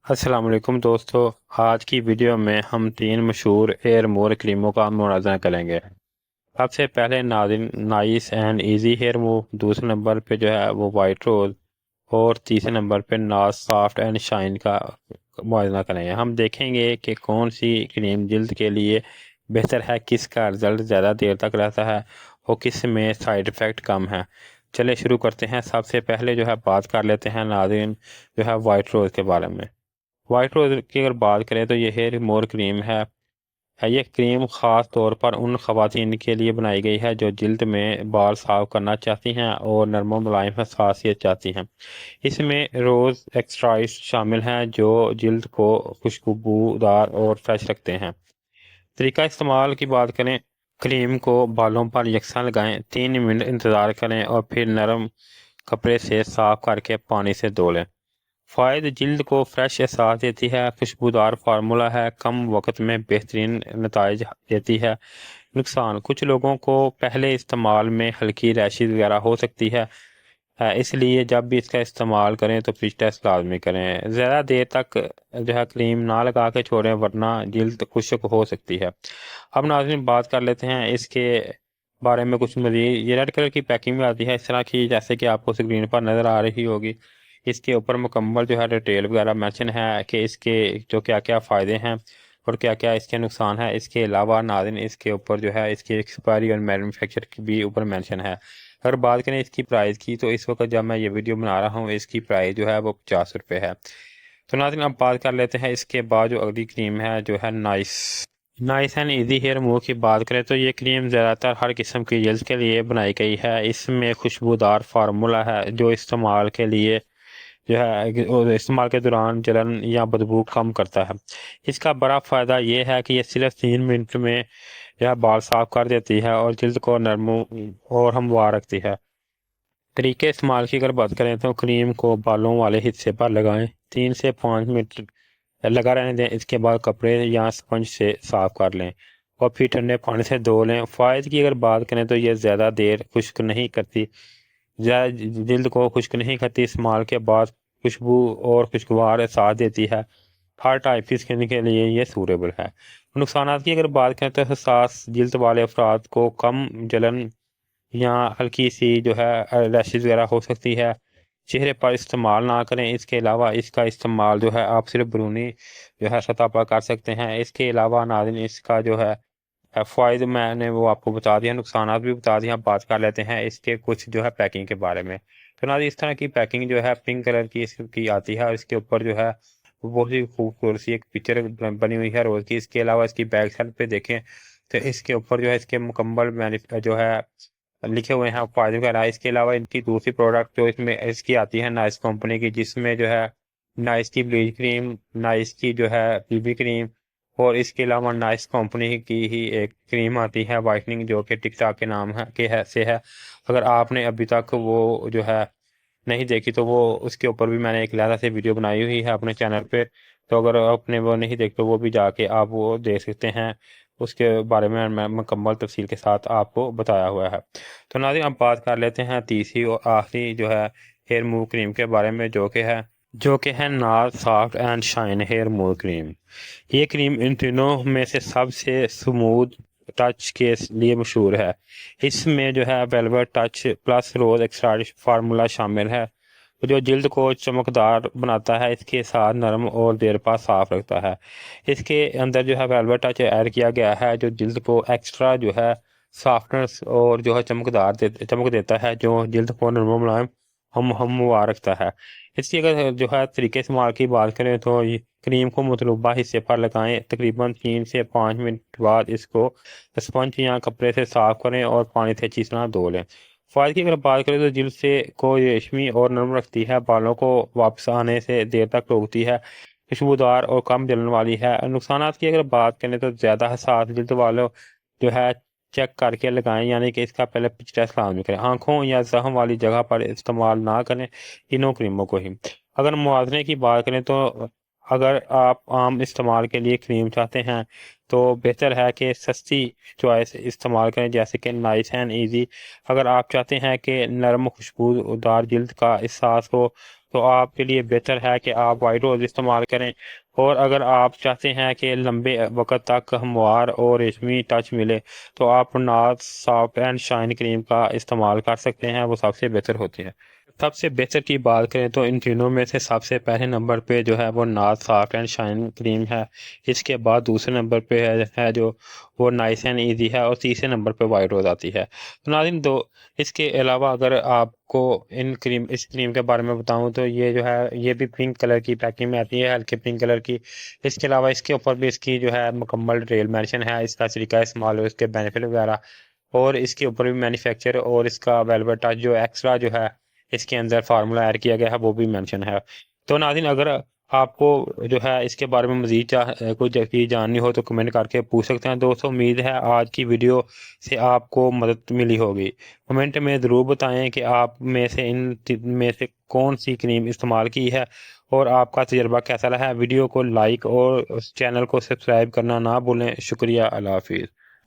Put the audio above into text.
अस्सलाम वालेकुम दोस्तों। आज की वीडियो में हम तीन मशहूर हेयर मोर क्रीमों का मुआवजा करेंगे। सबसे पहले Nadine nice and easy hair move, दूसरे नंबर पे जो है वो वाइट रोज, और तीसरे नंबर पे नाज सॉफ्ट एंड शाइन का मुआवजा करेंगे। हम देखेंगे कि कौन सी क्रीम जल्द के लिए बेहतर है, किसका रिजल्ट ज़्यादा देर तक रहता है और किस में साइड इफ़ेक्ट कम है। चलिए शुरू करते हैं। सबसे पहले जो है बात कर लेते हैं नादिन जो है वाइट रोज़ के बारे में। वाइट रोज की अगर बात करें तो ये हेयर मोर क्रीम है ये क्रीम ख़ास तौर पर उन ख़वातीन के लिए बनाई गई है जो जल्द में बाल साफ करना चाहती हैं और नरम व मुलायम खसासियत चाहती हैं। इसमें रोज़ एक्सट्राइड्स शामिल हैं जो जल्द को खुशबूदार और फ्रेश रखते हैं। तरीका इस्तेमाल की बात करें, क्रीम को बालों पर यकसा लगाएं, 3 मिनट इंतज़ार करें और फिर नरम कपड़े से साफ करके पानी से धो लें। फ़ायदे, जल्द को फ्रेश एहसास देती है, खुशबूदार फार्मूला है, कम वक्त में बेहतरीन नताइज देती है। नुकसान, कुछ लोगों को पहले इस्तेमाल में हल्की रैशेज वगैरह हो सकती है। इसलिए जब भी इसका इस्तेमाल करें तो फिट टेस्ट लाजमी करें। ज़्यादा देर तक जो है क्रीम ना लगा के छोड़ें वरना जल्द खुश्क हो सकती है। अब नाज़रीन बात कर लेते हैं इसके बारे में कुछ मज़ीद। ये रेड कलर की पैकिंग में आती है इस तरह की, जैसे कि आपको स्क्रीन पर नज़र आ रही होगी। इसके ऊपर मुकम्मल जो है डिटेल वगैरह मेंशन है कि इसके जो क्या क्या फ़ायदे हैं और क्या क्या इसके नुकसान है। इसके अलावा नाज़रीन इसके ऊपर जो है इसकी एक्सपायरी और मैन्युफैक्चर की भी ऊपर मेंशन है। अगर बात करें इसकी प्राइस की तो इस वक्त जब मैं ये वीडियो बना रहा हूँ इसकी प्राइस जो है वो 50 रुपये है। तो नाज़रीन अब बात कर लेते हैं इसके बाद जो अगली क्रीम है जो है nice and easy hair move की बात करें तो ये क्रीम ज़्यादातर हर किस्म की जेल्स के लिए बनाई गई है। इसमें खुशबूदार फार्मूला है जो इस्तेमाल के लिए जो है और इस्तेमाल के दौरान जलन या बदबू कम करता है। इसका बड़ा फ़ायदा ये है कि ये सिर्फ 3 मिनट में जो है बाल साफ कर देती है और जल्द को नरम और हमवार रखती है। तरीके इस्तेमाल की अगर बात करें तो क्रीम को बालों वाले हिस्से पर लगाएं, 3 से 5 मिनट लगा रहने दें। इसके बाद कपड़े या स्पंज से साफ कर लें और फिर ठंडे पानी से धो लें। फ़ायदे की अगर बात करें तो ये ज़्यादा देर खुश्क नहीं करती, जल्द को खुश्क नहीं करती। इस्तेमाल के बाद खुशबू और खुशगवार एहसास देती है। हर टाइप की स्किन के लिए ये सूटेबल है। नुकसानात की अगर बात करें तो हसास जल्द वाले अफराद को कम जलन या हल्की सी जो है रैशेज वगैरह हो सकती है। चेहरे पर इस्तेमाल ना करें। इसके अलावा इसका इस्तेमाल जो है आप सिर्फ बैरूनी जो है सतह पर कर सकते हैं। इसके अलावा नाज़रीन इसका जो है फ़ायदे मैंने वो आपको बता दिया, नुकसानात भी बता दिए। अब बात कर लेते हैं इसके कुछ जो है पैकिंग के बारे में। तो नाज़रीन इस तरह की पैकिंग जो है पिंक कलर की इसकी आती है और इसके ऊपर जो है वो बहुत ही खूबसूरत सी एक पिक्चर बनी हुई है रोज़ की। इसके अलावा इसकी बैक साइड पे देखें तो इसके ऊपर जो है इसके मुकम्मल जो है लिखे हुए हैं फ़ायदे वगैरह। इसके अलावा इनकी दूसरी प्रोडक्ट जो इसमें इसकी आती है नाइस कंपनी की, जिसमें जो है नाइस की ब्लीच क्रीम, नाइस की जो है बीबी क्रीम, और इसके अलावा नाइस कंपनी की ही एक क्रीम आती है वाइटनिंग जो कि टिकटॉक के नाम से है। अगर आपने अभी तक वो जो है नहीं देखी तो वो उसके ऊपर भी मैंने एक अलग से वीडियो बनाई हुई है अपने चैनल पे। तो अगर आपने वो नहीं देखी तो वो भी जाके आप वो देख सकते हैं। उसके बारे में मैं मुकम्मल तफसील के साथ आपको बताया हुआ है। तो नाज़रीन अब बात कर लेते हैं तीसरी और आखिरी जो है हेयर मूव क्रीम के बारे में, जो कि है नाज soft and shine hair move cream. ये क्रीम इन तीनों में से सबसे स्मूथ टच के लिए मशहूर है। इसमें जो है वेलवेट टच प्लस रोज एक्स्ट्रा फार्मूला शामिल है जो जल्द को चमकदार बनाता है, इसके साथ नरम और देर पा साफ रखता है। इसके अंदर जो है वेलवेट टच ऐड किया गया है जो जल्द को एक्स्ट्रा जो है सॉफ्टनेस और जो है चमक देता है, जो जल्द को नरम और मुलायम हमवार रखता है। इसकी अगर जो है तरीके इस्तेमाल की बात करें तो ये क्रीम को मतलूबा हिस्से पर लगाएं, तकरीबन 3 से 5 मिनट बाद इसको स्पंज या कपड़े से साफ करें और पानी से अच्छी तरह धो लें। फ़ायदे की अगर बात करें तो जल्द से को रेशमी और नरम रखती है, बालों को वापस आने से देर तक रोकती है, खुशबूदार और कम जलन वाली है। नुकसानात की अगर बात करें तो ज़्यादा हसास जल्द वालों जो है चेक करके लगाएं, यानी कि इसका पहले पिच टेस्ट लाजमी करें। आंखों या जख्म वाली जगह पर इस्तेमाल ना करें इनों क्रीमों को ही। अगर मुआवजे की बात करें तो अगर आप आम इस्तेमाल के लिए क्रीम चाहते हैं तो बेहतर है कि सस्ती चॉइस इस्तेमाल करें, जैसे कि नाइस एंड इजी। अगर आप चाहते हैं कि नरम खुशबूदार जल्द का एहसास हो तो आपके लिए बेहतर है कि आप वाइट रोज़ इस्तेमाल करें। और अगर आप चाहते हैं कि लंबे वक्त तक हमवार और रेशमी टच मिले तो आप नाज सॉफ्ट एंड शाइन क्रीम का इस्तेमाल कर सकते हैं, वो सबसे बेहतर होती है। सबसे बेहतर की बात करें तो इन तीनों में से सबसे पहले नंबर पे जो है वो नाज सॉफ्ट एंड शाइन क्रीम है। इसके बाद दूसरे नंबर पे है जो वो नाइस एंड इजी है, और तीसरे नंबर पे वाइट रोज आती है। तो नाज़रीन, दो इसके अलावा अगर आपको इस क्रीम के बारे में बताऊं तो ये जो है ये भी पिंक कलर की पैकिंग में आती है, हल्के पिंक कलर की। इसके अलावा इसके ऊपर भी इसकी जो है मुकम्मल डिटेल मेंशन है, इसका तरीका इस्तेमाल और इसके बेनिफिट वगैरह। और इसके ऊपर भी मैन्युफैक्चर और इसका वेलवेट टच जो एक्स्ट्रा जो है इसके अंदर फार्मूला ऐड किया गया है वो भी मेंशन है। तो नाज़रीन, अगर आपको जो है इसके बारे में मज़ीद कोई चीज़ जाननी हो तो कमेंट करके पूछ सकते हैं। दोस्तों, उम्मीद है आज की वीडियो से आपको मदद मिली होगी। कमेंट में ज़रूर बताएं कि आप में से में से कौन सी क्रीम इस्तेमाल की है और आपका तजर्बा कैसा रहा है। वीडियो को लाइक और चैनल को सब्सक्राइब करना ना भूलें। शुक्रिया। अल्लाह हाफिज़।